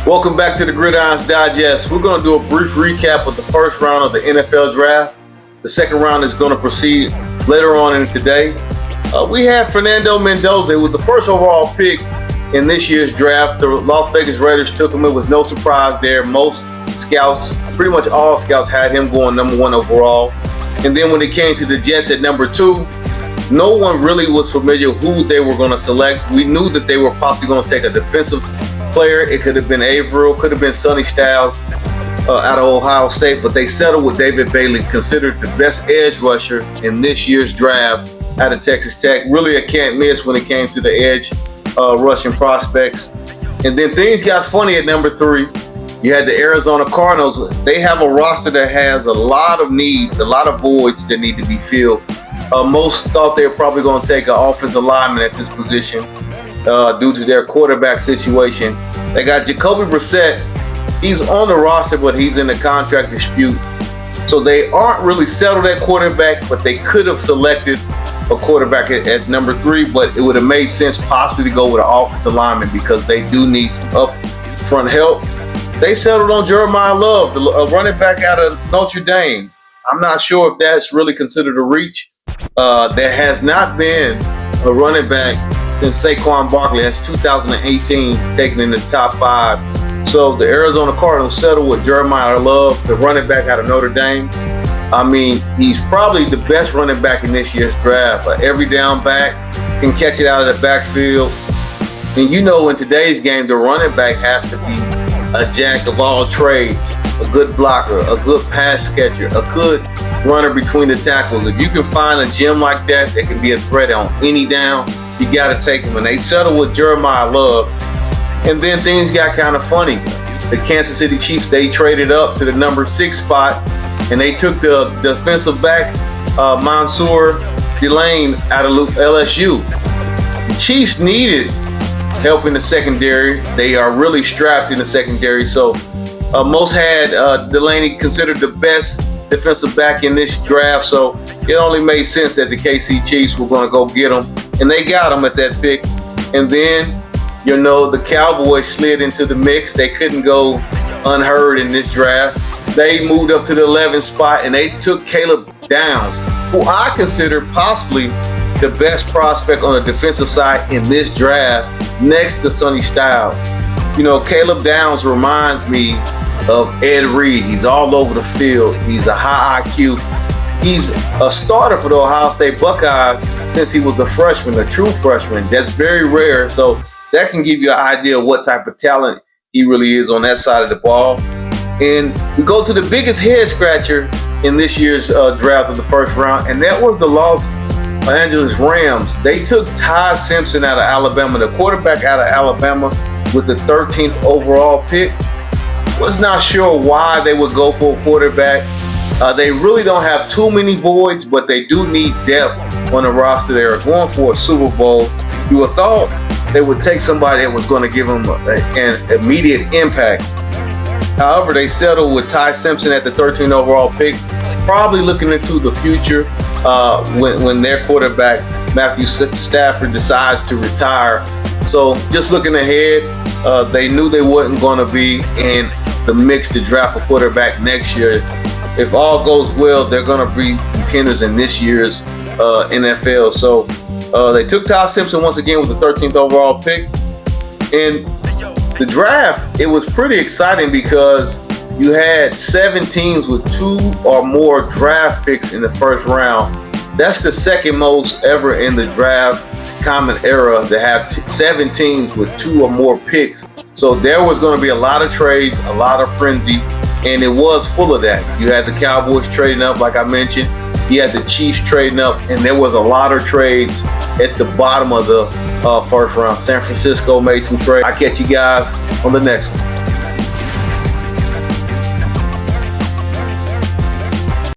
Welcome back to the Gridirons Digest. We're going to do a brief recap of the first round of the NFL Draft. The second round is going to proceed later on in today. We had Fernando Mendoza. It was the first overall pick in this year's draft. The Las Vegas Raiders took him. It was no surprise there. Most scouts, pretty much all scouts, had him going number one overall. And then when it came to the Jets at number two, no one really was familiar who they were going to select. We knew that they were possibly going to take a defensive player. It could have been Averill, could have been Sonny Styles out of Ohio State, but they settled with David Bailey, considered the best edge rusher in this year's draft out of Texas Tech. Really a can't miss when it came to the edge rushing prospects. And then things got funny at number three. You had the Arizona Cardinals. They have a roster that has a lot of needs, a lot of voids that need to be filled. Most thought they were probably going to take an offensive lineman at this position due to their quarterback situation. They got Jacoby Brissett. He's on the roster, but he's in a contract dispute. So they aren't really settled at quarterback, but they could have selected a quarterback at number three, but it would have made sense possibly to go with an offensive lineman because they do need some up front help. They settled on Jeremiah Love, a running back out of Notre Dame. I'm not sure if that's really considered a reach. There has not been a running back since Saquon Barkley. That's 2018, taken in the top five. So the Arizona Cardinals settled with Jeremiah Love, the running back out of Notre Dame. I mean, he's probably the best running back in this year's draft. Every down back, can catch it out of the backfield. And you know, in today's game, the running back has to be a jack of all trades, a good blocker, a good pass catcher, a good runner between the tackles. If you can find a gem like that can be a threat on any down, you got to take him. And they settled with Jeremiah Love. And then things got kind of funny. The Kansas City Chiefs, they traded up to the number 6 spot, and they took the defensive back, Mansour Delane, out of LSU. The Chiefs needed help in the secondary. They are really strapped in the secondary. So most had Delaney considered the best defensive back in this draft. So it only made sense that the KC Chiefs were going to go get him. And they got him at that pick. And then, you know, the Cowboys slid into the mix. They couldn't go unheard in this draft. They moved up to the 11th spot and they took Caleb Downs, who I consider possibly the best prospect on the defensive side in this draft, next to Sonny Styles. You know, Caleb Downs reminds me of Ed Reed. He's all over the field. He's a high IQ. He's a starter for the Ohio State Buckeyes since he was a freshman, a true freshman. That's very rare. So that can give you an idea of what type of talent he really is on that side of the ball. And we go to the biggest head scratcher in this year's draft of the first round, and that was the Los Angeles Rams. They took Ty Simpson out of Alabama, the quarterback out of Alabama, with the 13th overall pick. Was not sure why they would go for a quarterback. They really don't have too many voids, but they do need depth on the roster. They are going for a Super Bowl. You would have thought they would take somebody that was going to give them an immediate impact. However, they settled with Ty Simpson at the 13th overall pick, probably looking into the future when their quarterback, Matthew Stafford, decides to retire. So just looking ahead, they knew they wasn't going to be in the mix to draft a quarterback next year. If all goes well, they're going to be contenders in this year's NFL. So they took Ty Simpson once again with the 13th overall pick. And the draft, it was pretty exciting because you had 7 teams with 2 or more draft picks in the first round. That's the second most ever in the draft common era to have 7 teams with 2 or more picks. So there was going to be a lot of trades, a lot of frenzy, and it was full of that. You had the Cowboys trading up, like I mentioned. You had the Chiefs trading up, and there was a lot of trades at the bottom of the first round. San Francisco made some trades. I'll catch you guys on the next one.